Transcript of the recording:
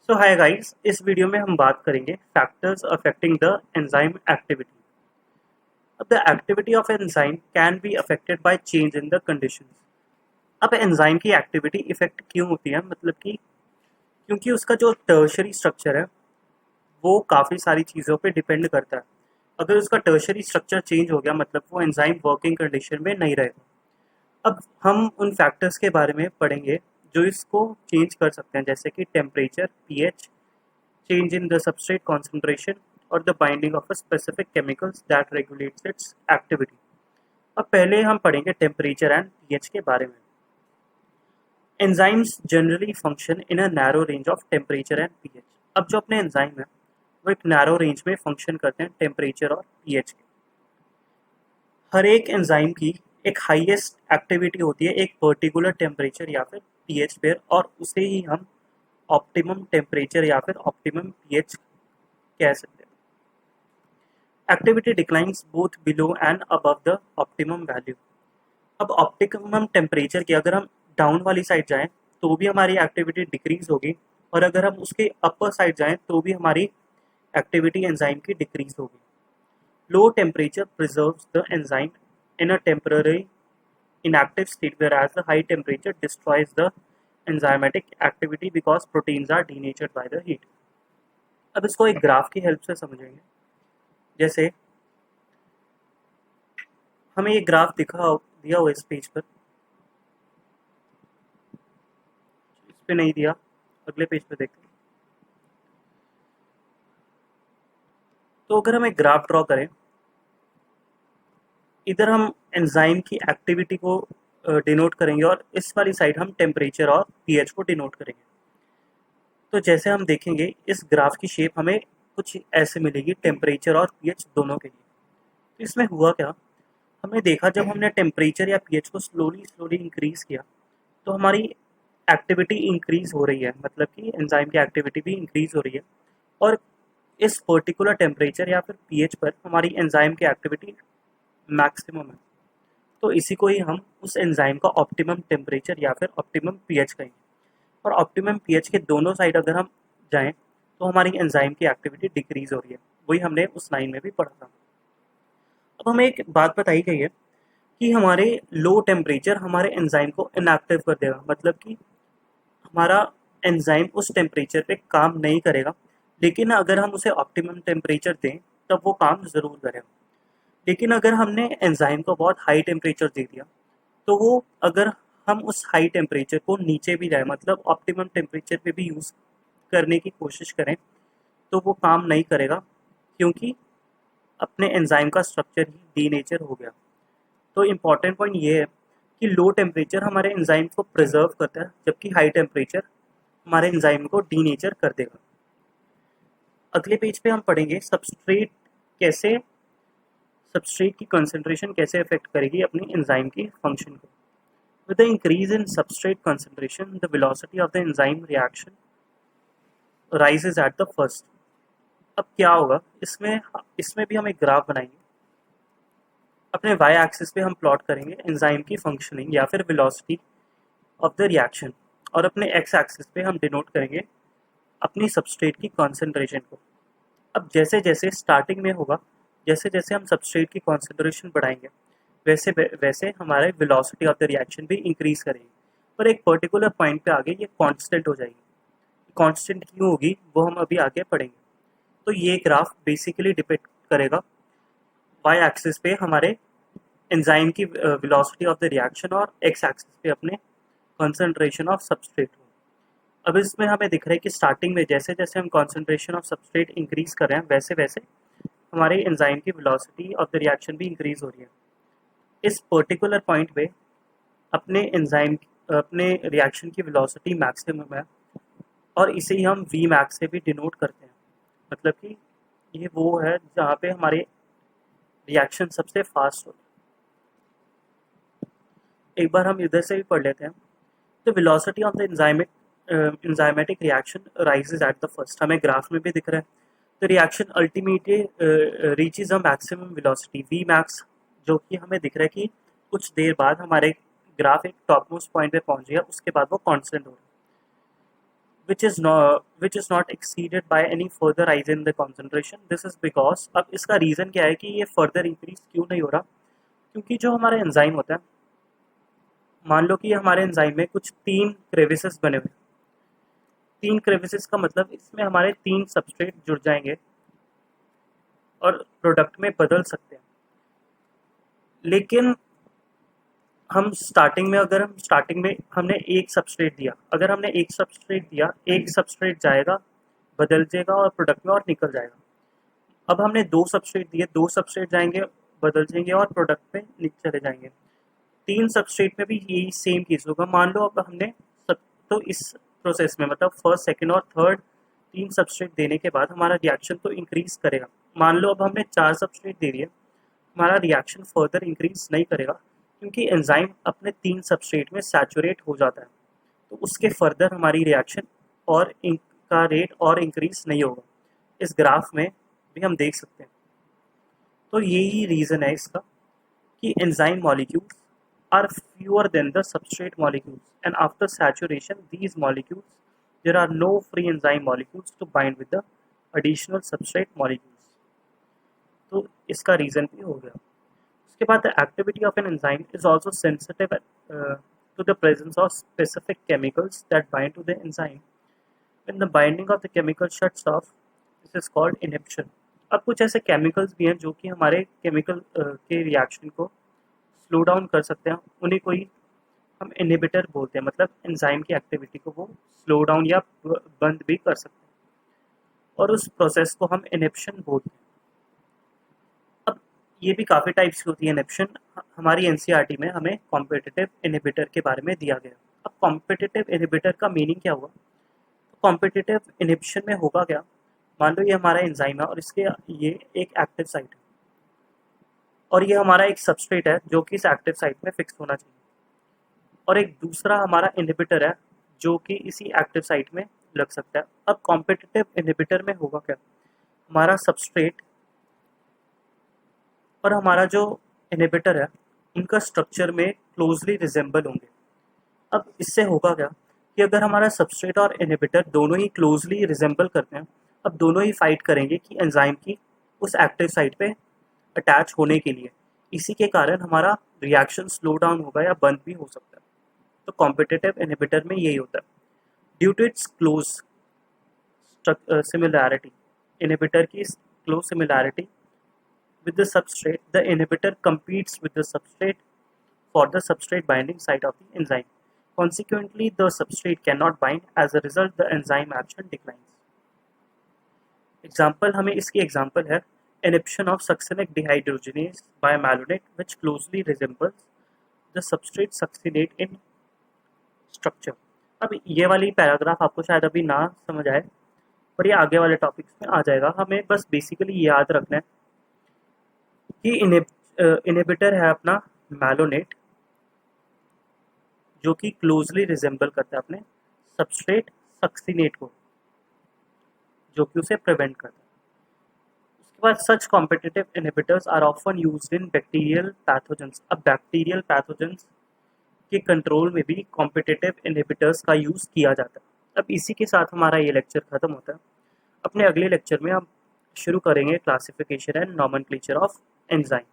सो hi guys, इस video में हम बात करेंगे factors affecting the enzyme activity. अब the activity of enzyme can be affected by change in the conditions. अब एंजाइम की एक्टिविटी इफेक्ट क्यों होती है, मतलब कि क्योंकि उसका जो टर्शरी स्ट्रक्चर है वो काफ़ी सारी चीज़ों पे डिपेंड करता है। अगर उसका टर्शरी स्ट्रक्चर चेंज हो गया मतलब वो एंजाइम वर्किंग कंडीशन में नहीं रहेगा। अब हम उन फैक्टर्स के बारे में पढ़ेंगे जो इसको चेंज कर सकते हैं, जैसे कि temperature, pH, change in the substrate concentration or the binding of a specific chemicals that regulates its activity। अब पहले हम पढ़ेंगे टेम्परेचर एंड पीएच के बारे में। Enzymes generally function in a narrow range of temperature and pH. अब जो अपने एंजाइम है वो एक नैरो रेंज में फंक्शन करते हैं टेम्परेचर और पीएच के। हर एक एंजाइम की एक हाईएस्ट एक्टिविटी होती है एक पर्टिकुलर टेम्परेचर या फिर पीएच पर, और उसे ही हम ऑप्टिमम टेम्परेचर या फिर ऑप्टिमम पीएच कह सकते हैं। Activity declines both below and above the optimum value. अब ऑप्टिमम टेम्परेचर की अगर हम डाउन वाली साइड जाएं तो भी हमारी एक्टिविटी डिक्रीज होगी, और अगर हम उसके अपर साइड जाएं तो भी हमारी एक्टिविटी एंजाइम की डिक्रीज होगी। Low temperature preserves the enzyme in a temporary inactive state, whereas the high temperature destroys the enzymatic activity because proteins are denatured by the heat। अब इसको एक ग्राफ की हेल्प से समझेंगे। जैसे हमें ये ग्राफ दिया हुआ इस पेज पर, इस पे नहीं दिया, अगले पेज पे देखते हैं। तो अगर हम एक ग्राफ ड्रॉ करें, इधर हम एंजाइम की एक्टिविटी को डिनोट करेंगे और इस वाली साइड हम टेम्परेचर और पीएच को डिनोट करेंगे। तो जैसे हम देखेंगे इस ग्राफ की शेप हमें कुछ ऐसे मिलेगी, टेम्परेचर और पीएच दोनों के लिए। तो इसमें हुआ क्या, हमने देखा जब हमने टेम्परेचर या पीएच को स्लोली स्लोली इंक्रीज किया तो हमारी एक्टिविटी इंक्रीज हो रही है, मतलब कि एंजाइम की एक्टिविटी भी इंक्रीज हो रही है, और इस पर्टिकुलर टेम्परेचर या फिर पीएच पर हमारी एंजाइम की एक्टिविटी मैक्सिमम है। तो इसी को ही हम उस एंजाइम का ऑप्टिमम टेम्परेचर या फिर ऑप्टिमम पीएच कहेंगे। और ऑप्टिमम पीएच के दोनों साइड अगर हम जाएं तो हमारी एंजाइम की एक्टिविटी डिक्रीज हो रही है। वही हमने उस लाइन में भी पढ़ा था। अब हमें एक बात बताई गई है कि हमारे लो टेम्परेचर हमारे एंजाइम को इनएक्टिव कर देगा, मतलब कि हमारा एंजाइम उस टेम्परेचर पे काम नहीं करेगा, लेकिन अगर हम उसे ऑप्टिमम टेम्परेचर दें तब वो काम ज़रूर करेगा। लेकिन अगर हमने एंजाइम को बहुत हाई टेम्परेचर दे दिया तो वो, अगर हम उस हाई टेम्परेचर को नीचे भी जाए, मतलब ऑप्टिमम टेम्परेचर पे भी यूज़ करने की कोशिश करें, तो वो काम नहीं करेगा, क्योंकि अपने एंजाइम का स्ट्रक्चर ही डीनेचर हो गया। तो इम्पॉर्टेंट पॉइंट ये है कि लो टेम्परेचर हमारे एंजाइम को प्रिजर्व करता है, जबकि हाई टेम्परेचर हमारे एंजाइम को डीनेचर कर देगा। अगले पेज पे हम पढ़ेंगे सबस्ट्रेट की कंसंट्रेशन कैसे अफेक्ट करेगी अपनी एंजाइम की फंक्शन को। With the increase in substrate concentration the velocity of the enzyme reaction rises at the first. अब क्या होगा, इसमें इसमें भी हम एक ग्राफ बनाएंगे। अपने वाई एक्सिस पे हम प्लॉट करेंगे एंजाइम की फंक्शनिंग या फिर वेलोसिटी ऑफ द रिएक्शन, और अपने एक्स एक्सिस पे हम डिनोट करेंगे अपनी सबस्ट्रेट की कॉन्सेंट्रेशन को। अब जैसे जैसे स्टार्टिंग में होगा, जैसे जैसे हम सबस्ट्रेट की कॉन्सेंट्रेशन बढ़ाएंगे वैसे वैसे हमारे वेलोसिटी ऑफ द रिएक्शन भी इंक्रीज करेगी, पर एक पर्टिकुलर पॉइंट पे आगे ये कांस्टेंट हो जाएगी। कांस्टेंट क्यों होगी वो हम अभी आगे पढ़ेंगे। तो ये ग्राफ बेसिकली डिपेंड करेगा वाई एक्सिस पे हमारे एंजाइम की वेलोसिटी ऑफ द रिएक्शन और एक्स एक्सिस पे अपने कंसंट्रेशन ऑफ सबस्ट्रेट। अब इसमें हमें दिख रहा है कि स्टार्टिंग में जैसे जैसे हम कंसंट्रेशन ऑफ सबस्ट्रेट इंक्रीज कर रहे हैं वैसे वैसे हमारे एंजाइम की वेलोसिटी ऑफ द रिएक्शन भी इंक्रीज हो रही है। इस पर्टिकुलर पॉइंट पे अपने रिएक्शन की वेलोसिटी मैक्सिमम है, और इसे ही हम वी मैक्स से भी डिनोट करते हैं, मतलब कि ये वो है जहाँ पे हमारे रिएक्शन सबसे फास्ट होता है। एक बार हम इधर से भी पढ़ लेते हैं। The velocity of the enzymatic reaction rises at the first, हमें ग्राफ में भी दिख रहा है। The reaction ultimately reaches a maximum velocity V max, जो कि हमें दिख रहा है कि कुछ देर बाद हमारे ग्राफ एक टॉप मोस्ट पॉइंट पे पहुंच गया, उसके बाद वो कांस्टेंट हो रहा है। which is not exceeded by any further rise in the concentration. This is because, अब इसका रीज़न क्या है कि ये फर्दर इंक्रीज क्यों नहीं हो रहा, क्योंकि जो हमारा एंजाइम होता है, मान लो कि हमारे एंजाइम में कुछ 3 क्रेविसेस बने हुए। 3 क्रेविसेस का मतलब इसमें हमारे 3 सबस्ट्रेट जुड़ जाएंगे और प्रोडक्ट में बदल सकते हैं। लेकिन हम स्टार्टिंग में हमने एक सबस्ट्रेट दिया, अगर हमने एक सबस्ट्रेट दिया, एक सबस्ट्रेट जाएगा, बदल जाएगा और प्रोडक्ट में और निकल जाएगा। अब हमने 2 सबस्ट्रेट दिए, 2 सबस्ट्रेट जाएंगे, बदल जाएंगे और प्रोडक्ट में चले जाएंगे। 3 सबस्ट्रेट में भी यही सेम केस होगा। मान लो अब हमने तो इस प्रोसेस में मतलब फर्स्ट, सेकंड और थर्ड 3 सबस्ट्रेट देने के बाद हमारा रिएक्शन तो इंक्रीज करेगा। मान लो अब हमने 4 सबस्ट्रेट दे दिए, हमारा रिएक्शन फर्दर इंक्रीज नहीं करेगा, क्योंकि एंजाइम अपने 3 सबस्ट्रेट में सैचुरेट हो जाता है, तो उसके फर्दर हमारी रिएक्शन और का रेट और इंक्रीज नहीं होगा। इस ग्राफ में भी हम देख सकते हैं। तो यही रीज़न है इसका कि enzyme molecules are fewer than the substrate molecules, and after saturation these molecules, there are no free enzyme molecules to bind with the additional substrate molecules. तो इसका रीज़न भी हो गया। उसके बाद the activity of an enzyme is also sensitive to the presence of specific chemicals that bind to the enzyme. When the binding of the chemical shuts off, this is called inhibition. अब कुछ ऐसे chemicals भी हैं जो कि हमारे chemical के reaction को स्लो डाउन कर सकते हैं, उन्हीं को ही हम इनहिबिटर बोलते हैं। मतलब एंजाइम की एक्टिविटी को वो स्लो डाउन या बंद भी कर सकते हैं, और उस प्रोसेस को हम इनहिबिशन बोलते हैं। अब ये भी काफ़ी टाइप्स की होती है इनहिबिशन। हमारी एनसीईआरटी में हमें कॉम्पिटिटिव इनहिबिटर के बारे में दिया गया। अब कॉम्पिटिटिव इनहिबिटर का मीनिंग क्या हुआ? तो कॉम्पिटिटिव इनहिबिशन में होगा क्या, मान लो ये हमारा एंजाइम है और इसके ये एक एक्टिव साइट है और ये हमारा एक सबस्ट्रेट है जो कि इस एक्टिव साइट में फिक्स होना चाहिए, और एक दूसरा हमारा इनहिबिटर है जो कि इसी एक्टिव साइट में लग सकता है। अब कॉम्पिटिटिव इनहिबिटर में होगा क्या, हमारा सबस्ट्रेट और हमारा जो इनहिबिटर है इनका स्ट्रक्चर में क्लोजली रिजेंबल होंगे। अब इससे होगा क्या कि अगर हमारा सबस्ट्रेट और इनहिबिटर दोनों ही क्लोजली रिजेंबल करते हैं, अब दोनों ही फाइट करेंगे कि एंजाइम की उस एक्टिव साइट पे अटैच होने के लिए। इसी के कारण हमारा रिएक्शन स्लो डाउन होगा या बंद भी हो सकता है। तो कॉम्पिटिटिव इनहिबिटर में यही होता है। Due to its close similarity, inhibitor की close similarity with the substrate, the inhibitor competes with the substrate for the substrate binding site of the enzyme. Consequently, the substrate cannot bind. As a result, the enzyme action declines. Example, हमें इसकी example है inhibition of succinic dehydrogenase by malonate, which closely resembles the substrate succinate in structure. अब ये वाली paragraph आपको शायद अभी ना समझ आए, पर ये आगे वाले टॉपिक्स में आ जाएगा। हमें बस बेसिकली याद रखना है कि इनहिबिटर है अपना मैलोनेट, जो कि क्लोजली रिजेंबल करता है अपने सबस्ट्रेट सक्सिनेट को, जो कि उसे प्रिवेंट करता है। उसके बाद such competitive inhibitors are often used in bacterial pathogens. अब बैक्टीरियल पैथोजेंस के कंट्रोल में भी कॉम्पिटिटिव इनहिबिटर्स का यूज़ किया जाता है। अब इसी के साथ हमारा ये लेक्चर ख़त्म होता है। अपने अगले लेक्चर में हम शुरू करेंगे classification and nomenclature of enzyme.